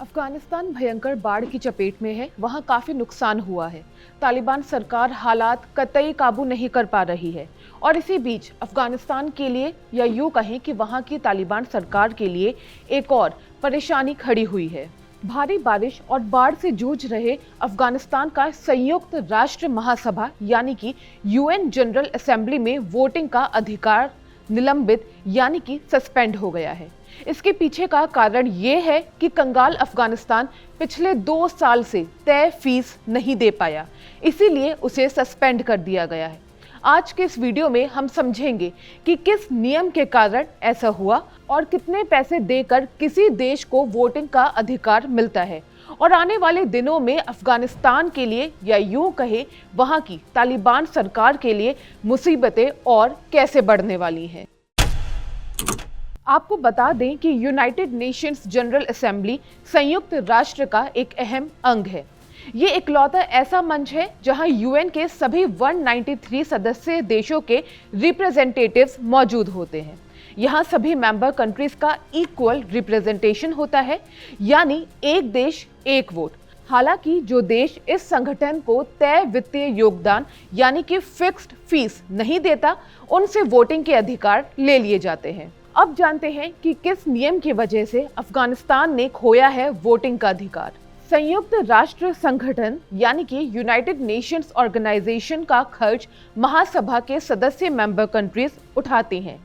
अफगानिस्तान भयंकर बाढ़ की चपेट में है। वहां काफी नुकसान हुआ है। तालिबान सरकार हालात कतई काबू नहीं कर पा रही है और इसी बीच अफगानिस्तान के लिए या यूं कहें कि वहां की तालिबान सरकार के लिए एक और परेशानी खड़ी हुई है। भारी बारिश और बाढ़ से जूझ रहे अफगानिस्तान का संयुक्त राष्ट्र महासभा यानी कि यूएन जनरल असेंबली में वोटिंग का अधिकार निलंबित यानी कि सस्पेंड हो गया है। इसके पीछे का कारण ये है कि कंगाल अफगानिस्तान पिछले 2 साल से तय फीस नहीं दे पाया, इसीलिए उसे सस्पेंड कर दिया गया है। आज के इस वीडियो में हम समझेंगे कि किस नियम के कारण ऐसा हुआ और कितने पैसे देकर किसी देश को वोटिंग का अधिकार मिलता है और आने वाले दिनों में अफगानिस्तान के लिए या यूं कहे वहां की तालिबान सरकार के लिए मुसीबतें और कैसे बढ़ने वाली हैं। आपको बता दें कि यूनाइटेड नेशंस जनरल असेंबली संयुक्त राष्ट्र का एक अहम अंग है। ये इकलौता ऐसा मंच है जहां यूएन के सभी 193 सदस्य देशों के रिप्रेजेंटेटिव्स मौजूद होते हैं। यहाँ सभी मेंबर कंट्रीज का इक्वल रिप्रेजेंटेशन होता है, यानी एक देश एक वोट। हालांकि जो देश इस संगठन को तय वित्तीय योगदान यानी कि फिक्स्ड फीस नहीं देता, उनसे वोटिंग के अधिकार ले लिए जाते हैं। अब जानते हैं कि किस नियम की वजह से अफगानिस्तान ने खोया है वोटिंग का अधिकार। संयुक्त राष्ट्र संगठन यानी कि यूनाइटेड नेशंस ऑर्गेनाइजेशन का खर्च महासभा के सदस्य मेंबर कंट्रीज उठाती हैं।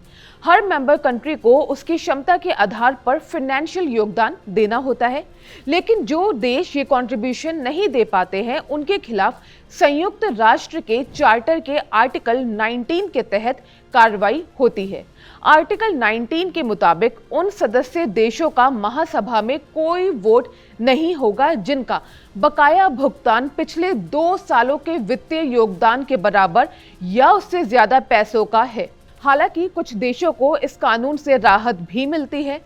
हर मेंबर कंट्री को उसकी क्षमता के आधार पर फाइनेंशियल योगदान देना होता है, लेकिन जो देश ये कंट्रीब्यूशन नहीं दे पाते हैं उनके खिलाफ संयुक्त राष्ट्र के चार्टर के आर्टिकल 19 के तहत कार्रवाई होती है। आर्टिकल 19 के मुताबिक उन सदस्य देशों का महासभा में कोई वोट नहीं होगा जिनका बकाया भुगतान पिछले 2 सालों के वित्तीय योगदान के बराबर या उससे ज्यादा पैसों का है। हालांकि कुछ देशों को इस कानून से राहत भी मिलती है।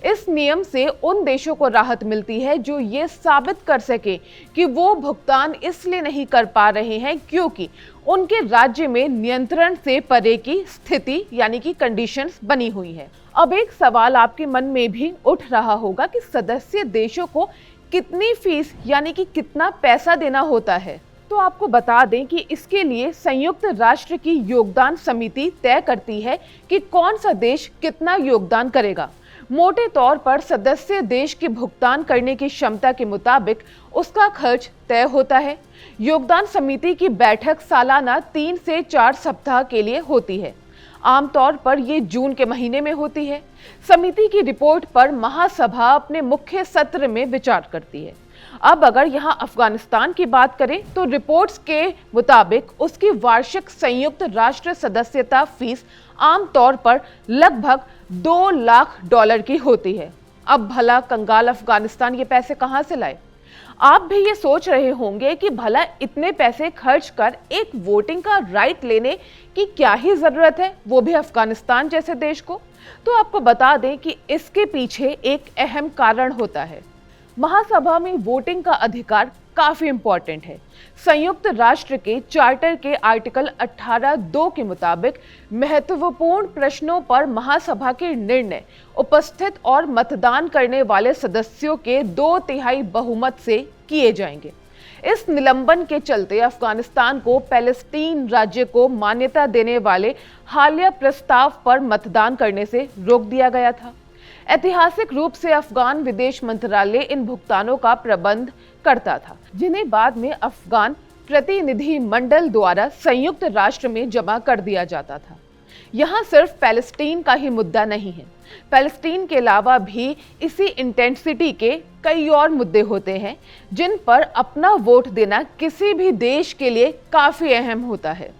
इस नियम से उन देशों को राहत मिलती है जो ये साबित कर सके कि वो भुगतान इसलिए नहीं कर पा रहे हैं क्योंकि उनके राज्य में नियंत्रण से परे की स्थिति यानी कि कंडीशंस बनी हुई है। अब एक सवाल आपके मन में भी उठ रहा होगा कि सदस्य देशों को कितनी फीस यानी कि कितना पैसा देना होता है। तो आपको बता दें कि इसके लिए संयुक्त राष्ट्र की योगदान समिति तय करती है कि कौन सा देश कितना योगदान करेगा। मोटे तौर पर सदस्य देश के भुगतान करने की क्षमता के मुताबिक उसका खर्च तय होता है। योगदान समिति की बैठक सालाना 3 से 4 सप्ताह के लिए होती है। आमतौर पर ये जून के महीने में होती है। समिति की रिपोर्ट पर महासभा अपने मुख्य सत्र में विचार करती है। अब अगर यहाँ अफगानिस्तान की बात करें तो रिपोर्ट्स के मुताबिक उसकी वार्षिक संयुक्त राष्ट्र सदस्यता फीस आमतौर पर लगभग $2 लाख की होती है। अब भला कंगाल अफगानिस्तान ये पैसे कहां से लाए? आप भी ये सोच रहे होंगे कि भला इतने पैसे खर्च कर एक वोटिंग का राइट लेने की क्या ही जरूरत है, वो भी अफगानिस्तान जैसे देश को। तो आपको बता दें कि इसके पीछे एक अहम कारण होता है। महासभा में वोटिंग का अधिकार काफी इंपॉर्टेंट है। संयुक्त राष्ट्र के चार्टर के आर्टिकल 18(2) के मुताबिक महत्वपूर्ण प्रश्नों पर महासभा के निर्णय उपस्थित और मतदान करने वाले सदस्यों के 2/3 बहुमत से किए जाएंगे। इस निलंबन के चलते अफगानिस्तान को पैलेस्टीन राज्य को मान्यता देने वाले हालिया प्रस्ताव पर मतदान करने से रोक दिया गया था। ऐतिहासिक रूप से अफगान विदेश मंत्रालय इन भुगतानों का प्रबंध करता था, जिन्हें बाद में अफगान प्रतिनिधि मंडल द्वारा संयुक्त राष्ट्र में जमा कर दिया जाता था। यहाँ सिर्फ पैलेस्टीन का ही मुद्दा नहीं है। पैलेस्टीन के अलावा भी इसी इंटेंसिटी के कई और मुद्दे होते हैं जिन पर अपना वोट देना किसी भी देश के लिए काफी अहम होता है।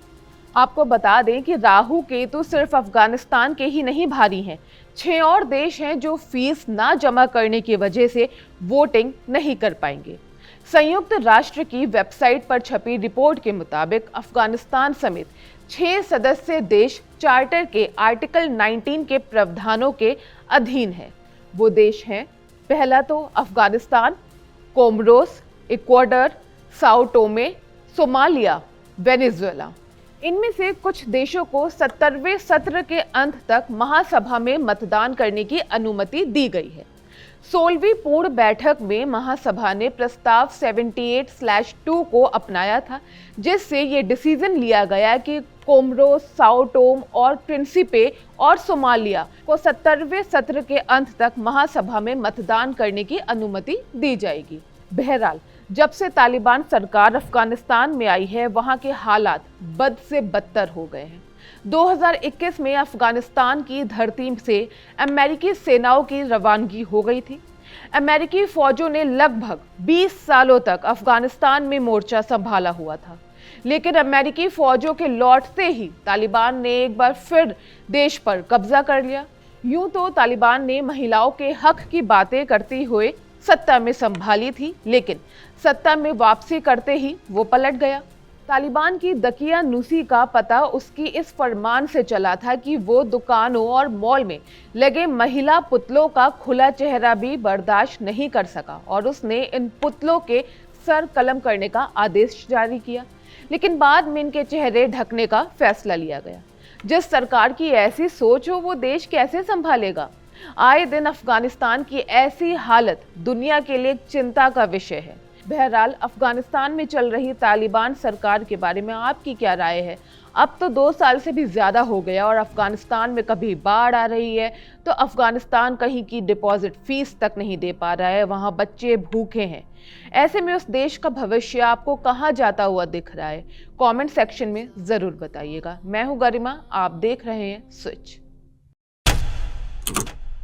आपको बता दें कि राहु केतु सिर्फ अफगानिस्तान के ही नहीं भारी हैं। 6 और देश हैं जो फीस ना जमा करने की वजह से वोटिंग नहीं कर पाएंगे। संयुक्त राष्ट्र की वेबसाइट पर छपी रिपोर्ट के मुताबिक अफगानिस्तान समेत 6 सदस्य देश चार्टर के आर्टिकल 19 के प्रावधानों के अधीन है। वो देश हैं, पहला तो Afghanistan, Comoros, Ecuador, Sao Thome, Somalia, Venezuela. इनमें से कुछ देशों को 70वें सत्र के अंत तक महासभा में मतदान करने की अनुमति दी गई है। 16वीं पूर्ण बैठक में महासभा ने प्रस्ताव 78/2 को अपनाया था, जिससे ये डिसीजन लिया गया कि कोमोरो, साओ टोम और प्रिंसिपे और सोमालिया को 70वें सत्र के अंत तक महासभा में मतदान करने की अनुमति दी जाएगी। बहरहाल, जब से तालिबान सरकार अफगानिस्तान में आई है, वहां के हालात बद से बदतर हो गए हैं। 2021 में अफगानिस्तान की धरती से अमेरिकी सेनाओं की रवानगी हो गई थी। अमेरिकी फौजों ने लगभग 20 सालों तक अफगानिस्तान में मोर्चा संभाला हुआ था, लेकिन अमेरिकी फौजों के लौटते ही तालिबान ने एक बार फिर देश पर कब्जा कर लिया। यूं तो तालिबान ने महिलाओं के हक की बातें करते हुए सत्ता में संभाली थी, लेकिन सत्ता में वापसी करते ही वो पलट गया। तालिबान की दकियानूसी का पता उसकी इस फरमान से चला था कि वो दुकानों और मॉल में लगे महिला पुतलों का खुला चेहरा भी बर्दाश्त नहीं कर सका और उसने इन पुतलों के सर कलम करने का आदेश जारी किया। लेकिन बाद में इनके चेहरे ढकने का फैसला लिया गया। जिस सरकार की ऐसी सोच हो, वो देश कैसे संभालेगा? आए दिन अफगानिस्तान की ऐसी हालत दुनिया के लिए चिंता का विषय है। बहरहाल, अफगानिस्तान में चल रही तालिबान सरकार के बारे में आपकी क्या राय है? अब तो 2 साल से भी ज़्यादा हो गया और अफगानिस्तान में कभी बाढ़ आ रही है तो अफगानिस्तान कहीं की डिपॉजिट फीस तक नहीं दे पा रहा है, वहाँ बच्चे भूखे हैं। ऐसे में उस देश का भविष्य आपको कहाँ जाता हुआ दिख रहा है? कमेंट सेक्शन में ज़रूर बताइएगा। मैं हूँ गरिमा, आप देख रहे हैं स्विच।